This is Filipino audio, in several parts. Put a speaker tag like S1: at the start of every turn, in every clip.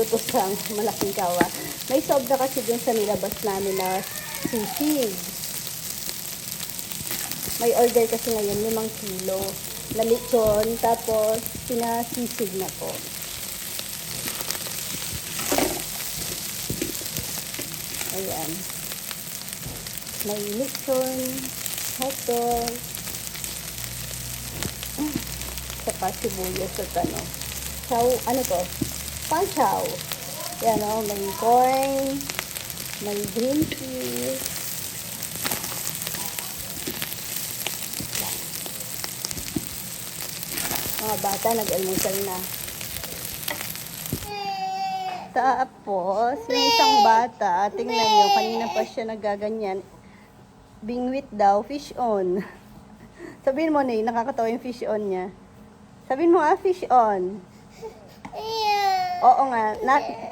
S1: magluluto sa malaking kawa. May sobra kasi dun sa nilabas namin na sisig. May order kasi ngayon 5 kilo na lechon, tapos pinasisig na po. Ayan. May lechon, hotdog, saka sibuyas at ano. Chow, ano to? Panchow. Yan o, may corn, may green peas. Mga bata nag-almusal na. Tapos, yung isang bata, tingnan nyo, kanina pa siya nagaganyan. Bingwit daw, fish on. Sabihin mo na nakakatawa yung fish on niya. Sabihin mo fish on. Oo nga,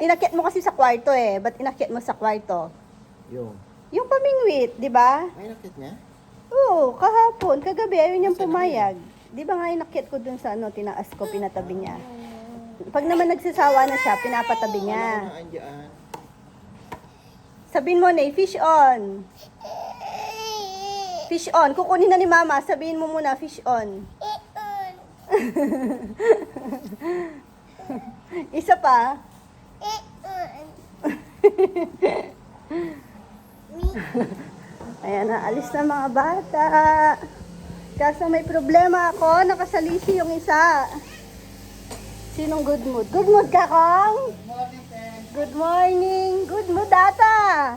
S1: inakyat mo kasi sa kwarto eh. Ba't inakyat mo sa kwarto? Yung pamingwit, di ba?
S2: Ay, inakyat niya?
S1: Oo, kahapon, kagabi, ayaw niyang pumayag. Di ba nga inakyat ko dun sa tinaas ko, pinatabi niya. Pag naman nagsasawa na siya, pinapatabi niya. Sabihin mo na, fish on. Fish on. Kukunin na ni mama, sabihin mo muna, fish on. Isa pa. Ayan na, alis na mga bata. Kaso may problema ako, nakasalisi yung isa. Sinong good mood? Good mood ka, Kong? Good morning. Good mood, data.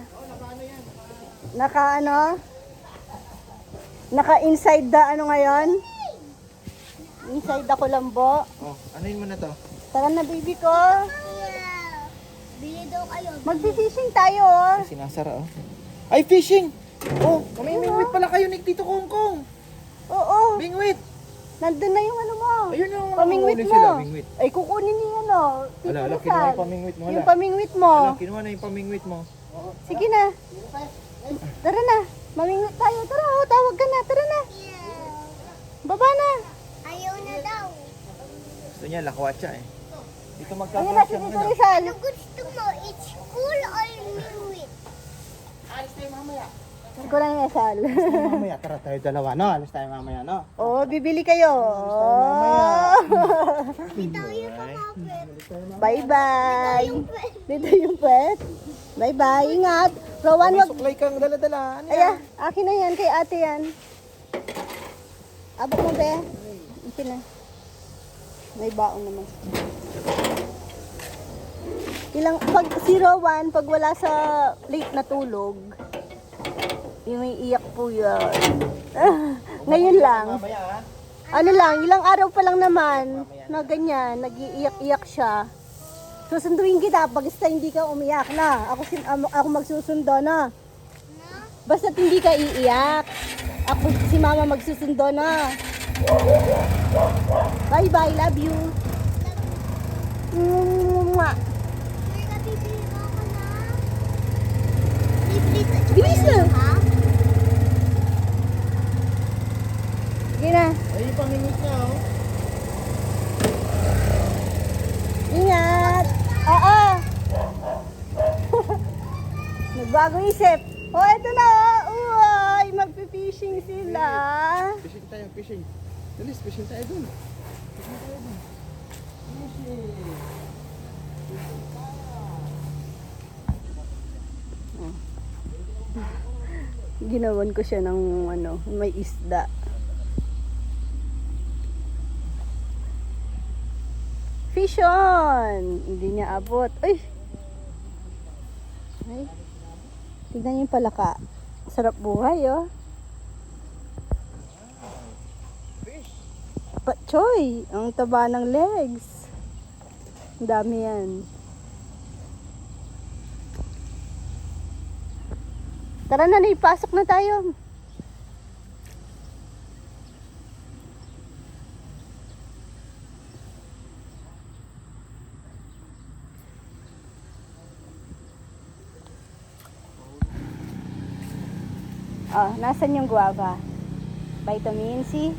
S1: Naka ano? Naka inside the ano ngayon? Inside the kulambo.
S2: Oh, anuin mo na to?
S1: Tara na, baby ko.
S3: Bili daw kayo.
S1: Magfi-fishing tayo, oh.
S2: Ay, sinasara, oh. Ay, fishing! Oh, may bingwit pala kayo ni Tito Kongkong.
S1: Oo.
S2: Bingwit!
S1: Nandun na yung ano mo.
S2: Ayun yung
S1: Pamingwit
S2: nahuli
S1: mo.
S2: sila, bingwit.
S1: Ay, kukunin niyo yan, oh.
S2: Ala, ala,
S1: Tito
S2: kinuha
S1: Rizal.
S2: yung pamingwit mo. Ala.
S1: Yung pamingwit mo.
S2: Ala, kinuha na yung pamingwit mo.
S1: Sige na. Tara na. Mamingwit tayo. Tara, oh, tawag ka na. Tara na. Baba na.
S3: Ayaw na daw.
S2: Gusto niya, lakwatsa eh. Dito
S1: Ayun na
S2: magkakaroon
S1: si
S2: siya
S1: Tito
S2: ngayon.
S1: Rizal.
S3: Ano gusto mo? It's cool or liquid?
S1: Hindi ko lang Rizal.
S2: Mamaya, tara tayo dalawa, no? Alis tayo mamaya, no?
S1: Oo, bibili kayo.
S3: Dito yung pamapit.
S1: Bye-bye. Dito yung pet. Bye-bye. Ingat. Rowan,
S2: May
S1: wag.
S2: suklay kang dala-dala. Ano
S1: Aya, akin na yan. Kay ate yan. Abot mo, be. Akin na. May baon naman. Pag si Rowan, pag wala sa late na tulog, yung iiyak po yan. Ngayon lang.
S2: Mamaya, ha?
S1: Ano lang, ilang araw pa lang naman na ganyan, nag-iiyak-iyak siya. Susunduin kita pag hindi ka umiyak na. Ako magsusundo na. Basta hindi ka iiyak. Si mama magsusundo na. Bye-bye, love you. Mwah.
S3: Kaya bibili mo ako na. Liquid at saka
S1: Bilis na.
S3: yung ha?
S1: Sige na.
S2: Ay, yung pamingwit niya, oh.
S1: Ingat. Oo. Nagbago isip. Oh, eto na. Uy, magpipishing sila.
S2: Fishing tayo, fishing. Dalis, fishing tayo dun. Fishing tayo dun. Fishing.
S1: Ginawan ko siya ng may isda. Fish on! Hindi niya abot. Ay! Ay. Tignan niyo yung palaka. Sarap buhay, oh. Choy! Ang taba ng legs. Ang dami yan. Tara na, ipasok na tayo. Oh, nasan yung guava? Vitamin C.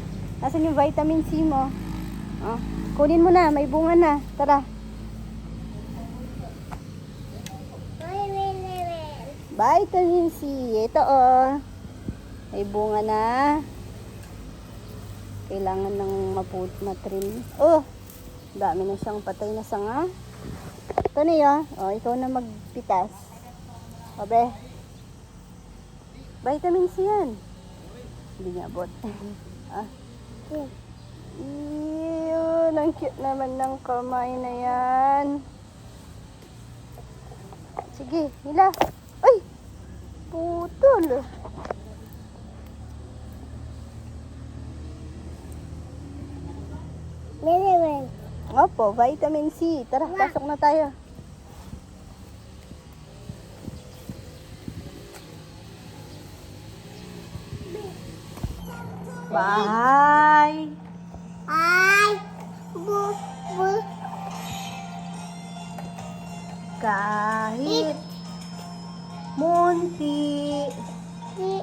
S1: Nasan yung vitamin C mo? Oh, kunin mo na, may bunga na. Tara. Vitamin C. Ito oh. May bunga na. Kailangan ng matrim. Oh, dami na siyang patay na sanga. Ito na yun. Oh, ikaw na magpitas. Obe. Vitamin C yan. Hindi niya abot. Ah. Ew, ang cute naman ng kamay na yan. Sige, hila. Ay! Putol.
S3: Minimum.
S1: Opo, vitamin C. Tara, pasok na tayo. Bye!
S3: Ay! Bu, bu,
S1: Kahit munti,
S3: di.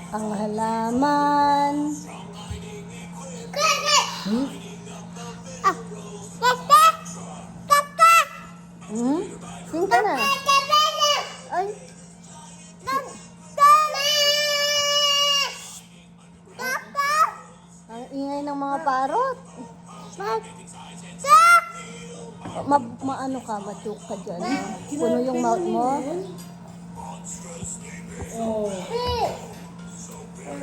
S1: ang halaman. Hmm?
S3: Ah! Kaka! Kaka!
S1: Hmm? Sing ka na. Ay, ang ingay ng mga parot. Maano ka, matyok ka dyan. Puno yung mouth mo.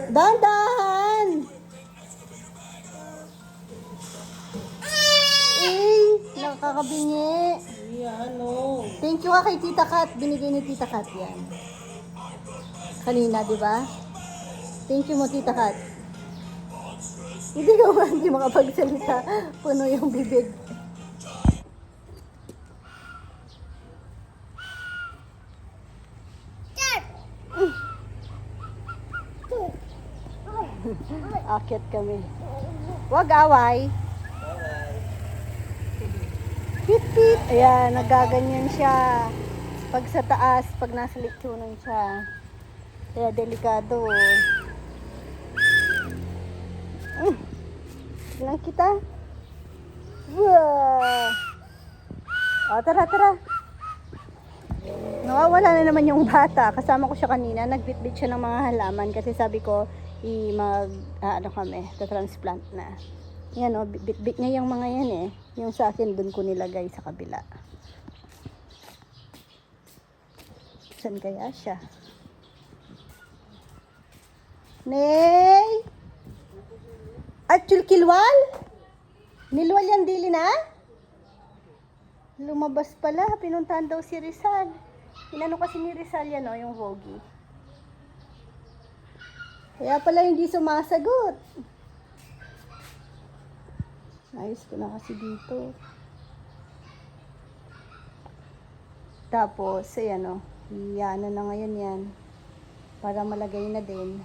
S1: Dahan-dahan! Nakakabingi. Thank you kay Tita Kat. Binigay ni Tita Kat yan. Kanina, di ba? Thank you mo, Tita Kat. Hindi ka ba hindi makapagsalita? Puno yung bibig. Akit kami. Wag away. Pit-pit. Ayan, nagaganyan siya. Pag sa taas, pag nasa lechonan siya. Kaya delikado. Tignan kita. Wow! O, tara, tara. Nawawala na naman yung bata. Kasama ko siya kanina. Nagbitbit siya ng mga halaman kasi sabi ko, transplant na. Yan o, bit-bit niya yung mga yan eh. Yung sa akin, dun ko nilagay sa kabila. Saan kaya siya? Nay! Actual kilwal? Nilwal yan dili na? Lumabas pala. Pinuntahan daw si Rizal. Inano kasi ni Rizal yan o, yung Vogie. Kaya pala hindi sumasagot. Ayos ko na kasi dito. Tapos, ayan o. Iyano na ngayon yan. Para malagay na din.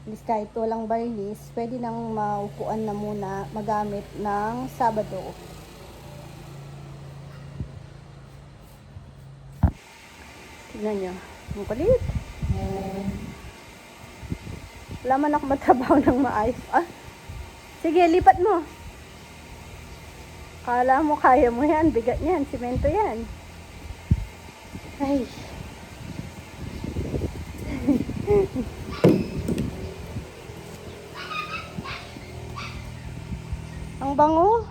S1: At least kahit walang barnis, pwede nang maupuan na muna magamit ng Sabado. Tignan nyo. Ang kulit. Wala man ako matrabaho ng maayos. Ah, sige, lipat mo. Kala mo kaya mo yan. Bigat yan. Simento yan. Ay. Ang bango.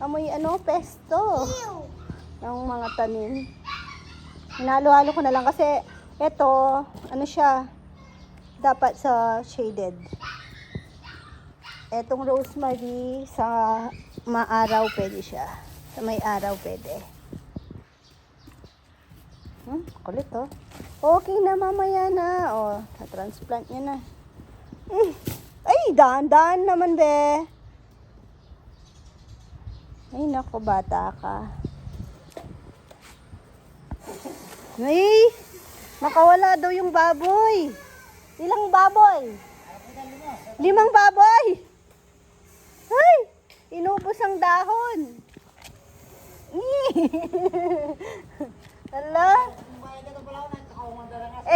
S1: Amoy pesto. Ng mga tanim. Hinalo-halo ko na lang kasi ito, siya, dapat sa shaded. Etong rosemary sa maaraw pwede siya. Sa may araw pwede. Kulit oh. Okay na mamaya na. Oh, transplant niya na. Ay, daan-daan naman be. Ay, nako, bata ka. Ay, nakawala daw yung baboy. Ilang baboy? 5 baboy. Ay, inubos ang dahon. Hala?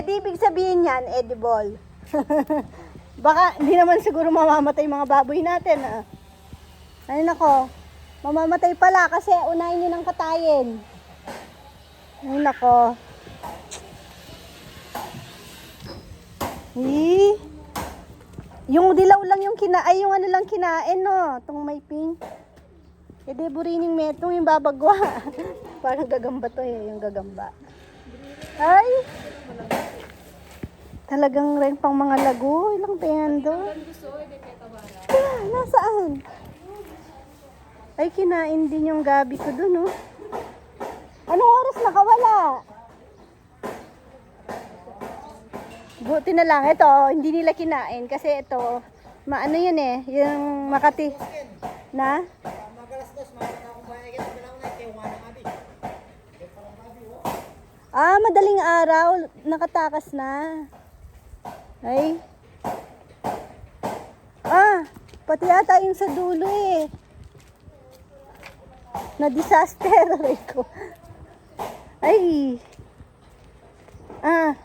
S1: Di ibig sabihin yan, edible. Baka hindi naman siguro mamamatay mga baboy natin. Ay nako, Mamamatay pala kasi unahin nyo ng katayin. Ay, nako. Yung dilaw lang yung ay yung ano lang kinain, no? Itong may pink. E de burining metong yung babagwa. Parang gagamba to eh, yung gagamba. Ay! Talagang rin pang mga lago. Ilang pendo. Nasaan? Ay, kinain din yung gabi ko dun, oh. Anong oras nakawala? Buti na lang. Ito, hindi nila kinain. Kasi ito, maano yun eh. Yung Makati. Na? Ah, madaling araw. Nakatakas na. Ay. Ah, pati yata yung sa dulo eh. Na-disaster. Aray ko. Ay. Ah.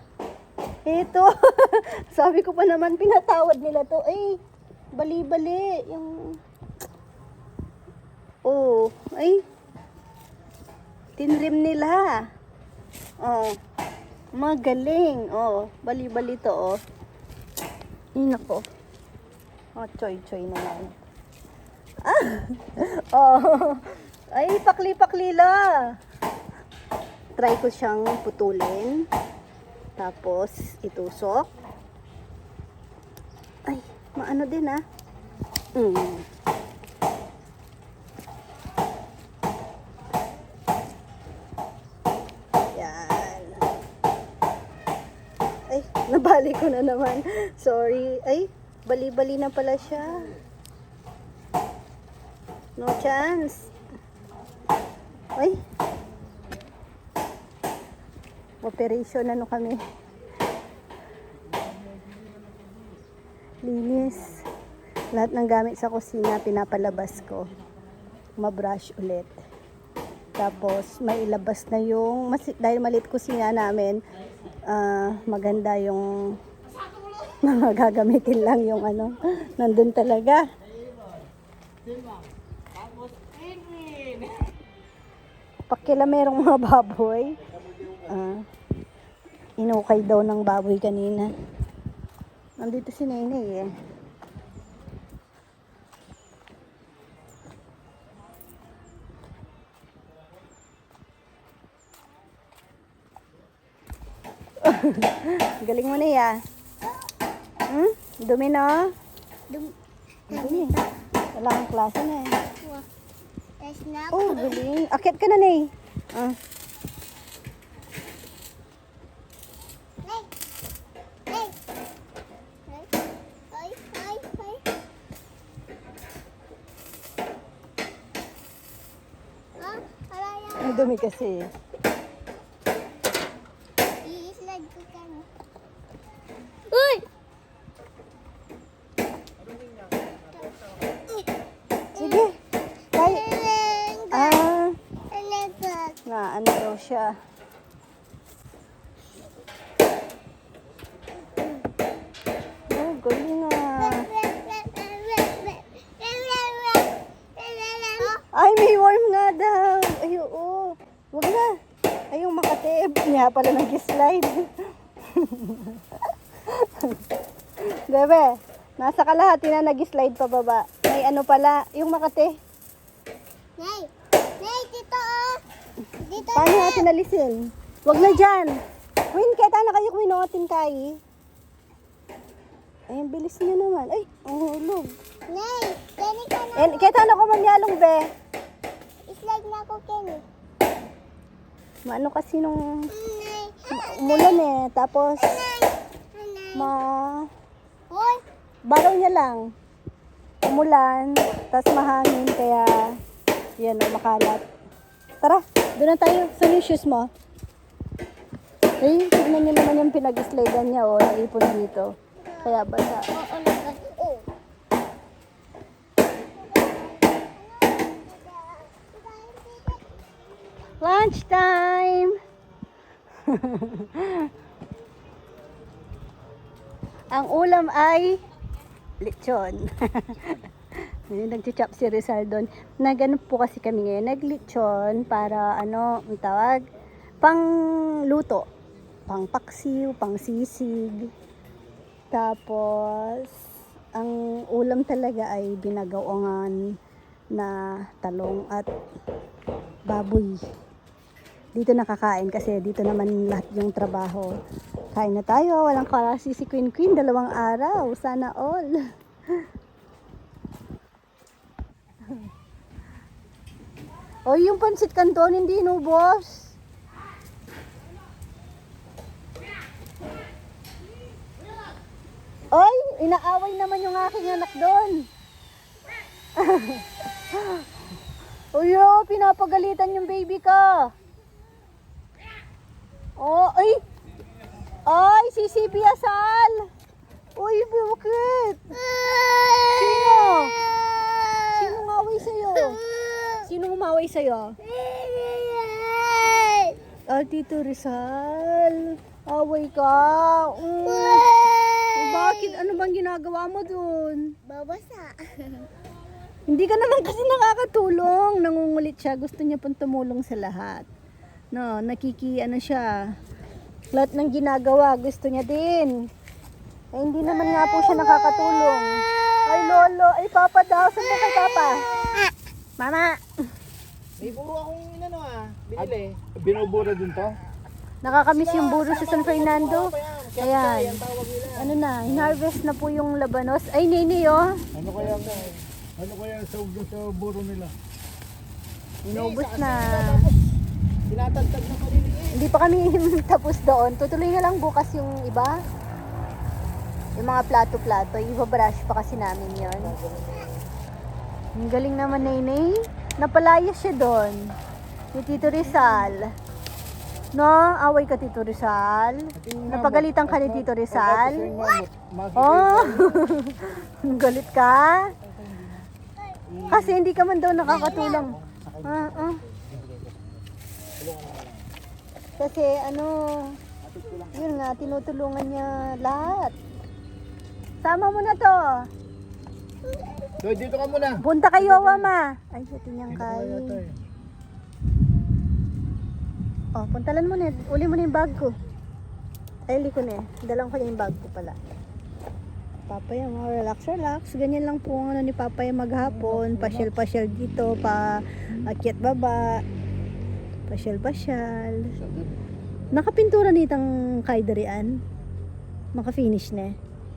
S1: Ito. Sabi ko pa naman, pinatawad nila to. Ay, bali-bali. Yung... Oh, ay. Tinrim nila. Oh. Magaling. Oh, bali-bali to, oh. Ay, nako. Oh, choy-choy naman. Ah! Oh. Ay, pakli-pakli la. Try ko siyang putulin. Tapos, itusok. Ay, maano din ah. Yan. Ay, nabali ko na naman. Sorry. Ay, bali-bali na pala siya. No chance. Ay. Operation ano kami. Linis. Lahat ng gamit sa kusina pinapalabas ko. Mabrush ulit. Tapos may ilabas na yung dahil maliit kusina namin, maganda yung gagamitin lang yung ano. Nandun talaga. Pakila merong mga baboy. Inukay daw ng baboy kanina. Nandito si Nenay eh. Galing mo na ya. Dumi na. Dumi. Wala kang klase na eh. Oh, galing. Akit ka na, Nay. Ang dumi kasi.
S3: I-slide ko ka na. Uy!
S1: Sige. Kaya. Na ano daw siya. Oh, galing ah. Ay, may worm nga daw. Ay, oo. Wag na. Ay, yung Makati. Niya pala nag-slide. Bebe, nasa kalahati na nag-slide pa baba. May ano pala, yung Makati.
S3: Nay! Nay, dito oh! Dito
S1: Paano natin alisin? Wag na dyan. Win, kaya na kayo kuminuotin kayi. Ay, ang bilis niya naman. Ay, ang hulog.
S3: Nay! Kani ka na!
S1: Kaya na ko mamyalong, be.
S3: Slide na ako, Kenny.
S1: Maano kasi nung
S3: Nay!
S1: umulan eh. Tapos,
S3: Nay! Hoy!
S1: baraw niya lang. Umulan, tapos mahangin, kaya yan o, makalat. Tara, doon na tayo. Saan yung shoes mo? Ay, tignan niyo naman yung pinag-slidean niya o, naipon dito. Kaya basa.
S3: Oo, naman. Oo.
S1: Lunch time! Ang ulam ay lechon. Nag-chop si Rizal doon. Nagano po kasi kami ngayon. Naglitsyon para ano, ang tawag? Pang luto. Pang paksiw, pang sisig. Tapos, ang ulam talaga ay binagawangan na talong at baboy. Dito nakakain kasi dito naman lahat yung trabaho. Kain na tayo. Walang klase si Queen Queen. 2 araw. Sana all. O yung pansit canton hindi inubos. Oy, inaaway naman yung aking anak doon. Uy, oh, pinapagalitan yung baby ka. Oh, ay. Ay, si Sibi Asal. Uy, bakit? Sino? Sino ngaway sa'yo? Sino umaway sa'yo? Ah, Tito Rizal. Away ka. Bakit? Ano bang ginagawa mo dun?
S3: Babasa.
S1: Hindi ka naman kasi nakakatulong. Nangungulit siya. Gusto niya pong tumulong sa lahat. No, ano siya. Lahat ng ginagawa, gusto niya din. Eh, hindi naman nga po siya nakakatulong. Ay, lolo. Ay, papa daw. Saan ba kay papa? Mama.
S2: May buro akong binili. Binubura din to?
S1: Nakakamiss yung buro sa San Fernando. Ayan.
S2: Ang tawag nila.
S1: Ano na, hinarvest na po yung labanos. Ay, nini, oh.
S2: Ano kaya sa buro nila?
S1: Inubos na.
S2: Tinatagtag na maliliit.
S1: Hindi pa kami tapos doon. Tutuloy na lang bukas yung iba. Yung mga plato-plato. Ibabrush pa kasi namin yon. Ang galing naman, Nene. Napalayas siya doon. Ni Tito Rizal. No? Away ka, Tito Rizal. Napagalitan ka ni Tito Rizal. Oh! Galit ka? Kasi hindi ka man daw nakakatulong. Kasi ano, yun nga, tinutulungan niya lahat. Sama mo na to.
S2: So, dito ka muna.
S1: Punta kayo, Mama. Ay, ito niyang
S2: Dito ka
S1: kain.
S2: yata eh.
S1: Oh, puntalan mo na. Uli mo na yung bag ko. Ay, uli ko na eh. Dalang ko na yung bag ko pala. Papaya, mga relax. Ganyan lang po ang ano ni Papaya maghapon. Pasyal-pasyal dito, akyat baba. Pasyal. Nakapintura nitang kaidarian. Maka-finish na eh.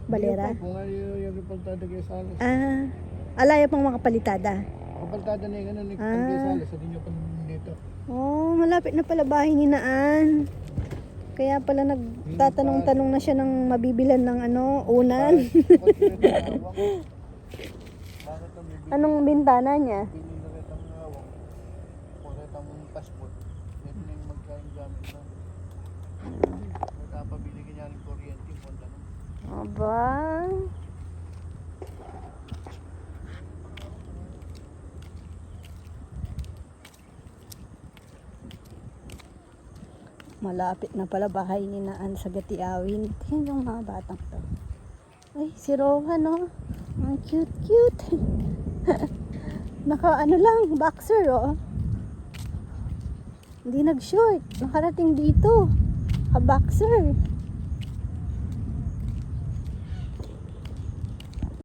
S1: Balera.
S2: Kung ano yung paltada kay Salas.
S1: Ah, alaya pang mga palitada.
S2: Ang paltada na yung ano ni kay Salas. Hindi nyo pa dito.
S1: Oh, malapit na pala bahay ni Naan. Kaya pala nagtatanong-tanong na siya ng mabibilan ng ano, unan. Anong bintana niya?
S2: Passport. Ito na yung magkain gamit na. Nagpapabili ka niya ng kuryente.
S1: Aba. Malapit na pala bahay ni Naan sa Gatiawin. Tingnan yung mga batang to. Ay, si Rohan, no? Ang cute. Naka ano lang, boxer, oh. Hindi nag-short. Nakarating dito. Ka-boxer.